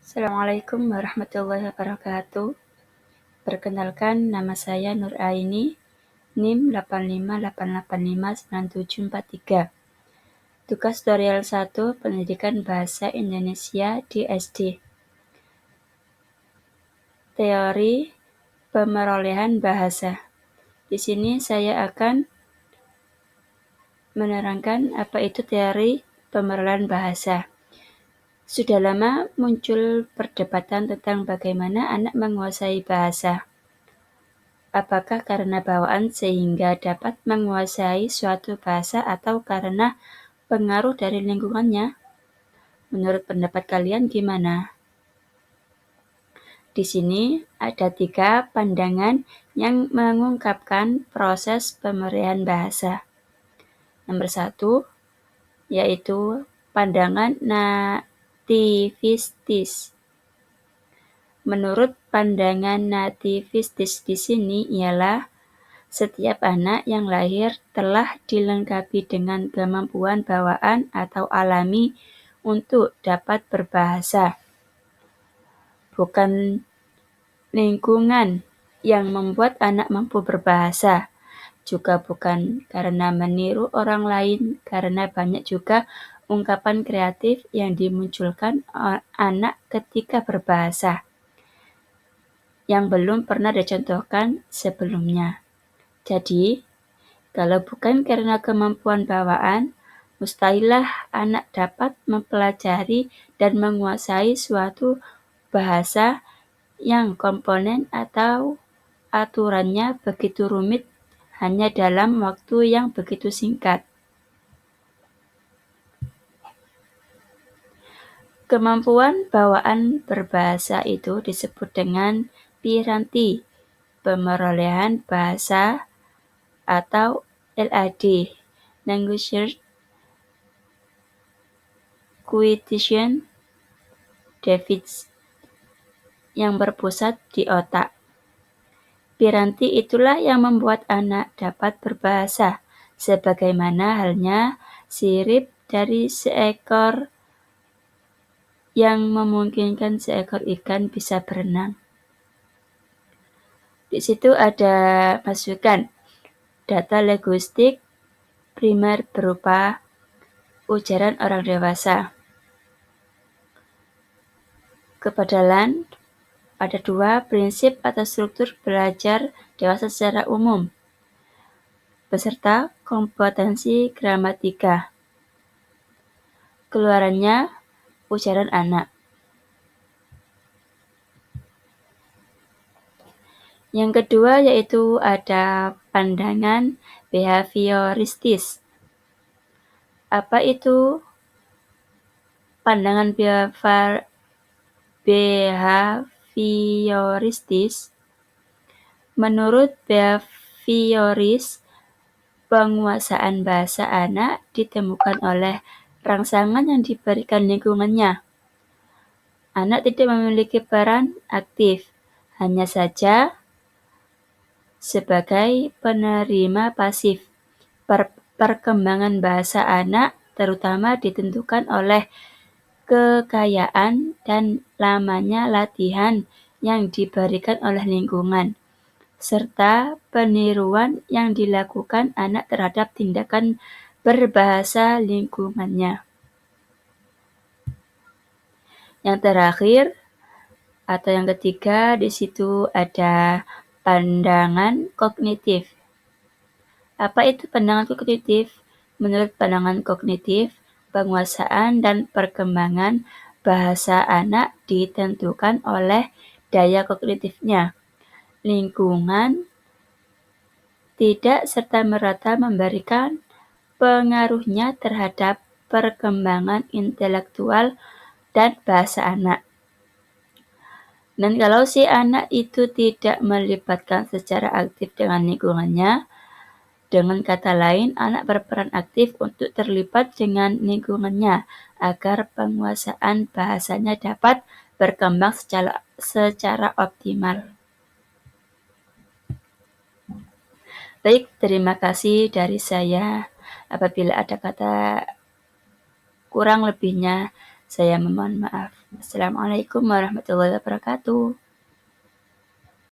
Assalamualaikum warahmatullahi wabarakatuh. Perkenalkan, nama saya Nur Aini, NIM 8588599743. Tugas tutorial 1, Pendidikan Bahasa Indonesia di SD. Teori pemerolehan bahasa. Di sini saya akan menerangkan apa itu teori pemerolehan bahasa. Sudah lama muncul perdebatan tentang bagaimana anak menguasai bahasa. Apakah karena bawaan sehingga dapat menguasai suatu bahasa atau karena pengaruh dari lingkungannya? Menurut pendapat kalian gimana? Di sini ada 3 pandangan yang mengungkapkan proses pemerolehan bahasa. Nomor 1, yaitu pandangan nativistis. Menurut pandangan nativistis di sini ialah setiap anak yang lahir telah dilengkapi dengan kemampuan bawaan atau alami untuk dapat berbahasa. Bukan lingkungan yang membuat anak mampu berbahasa, juga bukan karena meniru orang lain, karena banyak juga ungkapan kreatif yang dimunculkan anak ketika berbahasa yang belum pernah dicontohkan sebelumnya. Jadi, kalau bukan karena kemampuan bawaan, mustahilah anak dapat mempelajari dan menguasai suatu bahasa yang komponen atau aturannya begitu rumit hanya dalam waktu yang begitu singkat. Kemampuan bawaan berbahasa itu disebut dengan piranti pemerolehan bahasa atau LAD, Language Acquisition Deficit, yang berpusat di otak. Piranti itulah yang membuat anak dapat berbahasa, sebagaimana halnya sirip dari seekor yang memungkinkan seekor ikan bisa berenang. Di situ ada masukan data linguistik primer berupa ujaran orang dewasa. Kepedalan, ada 2 prinsip atau struktur belajar dewasa secara umum, beserta kompetensi gramatika. Keluarannya, ujaran anak. Yang kedua yaitu ada pandangan behavioristis. Apa itu pandangan behavioristis? Menurut behavioris, penguasaan bahasa anak ditemukan oleh rangsangan yang diberikan lingkungannya. Anak tidak memiliki peran aktif, hanya saja sebagai penerima pasif. Perkembangan bahasa anak terutama ditentukan oleh kekayaan dan lamanya latihan yang diberikan oleh lingkungan, serta peniruan yang dilakukan anak terhadap tindakan berbahasa lingkungannya. Yang terakhir atau yang ketiga, di situ ada pandangan kognitif. Apa itu pandangan kognitif? Menurut pandangan kognitif, penguasaan dan perkembangan bahasa anak ditentukan oleh daya kognitifnya. Lingkungan tidak serta-merta memberikan pengaruhnya terhadap perkembangan intelektual dan bahasa anak. Dan kalau si anak itu tidak melibatkan secara aktif dengan lingkungannya, dengan kata lain, anak berperan aktif untuk terlibat dengan lingkungannya agar penguasaan bahasanya dapat berkembang secara optimal. Baik, terima kasih dari saya. Apabila ada kata kurang lebihnya, Saya memohon maaf. Assalamualaikum warahmatullahi wabarakatuh.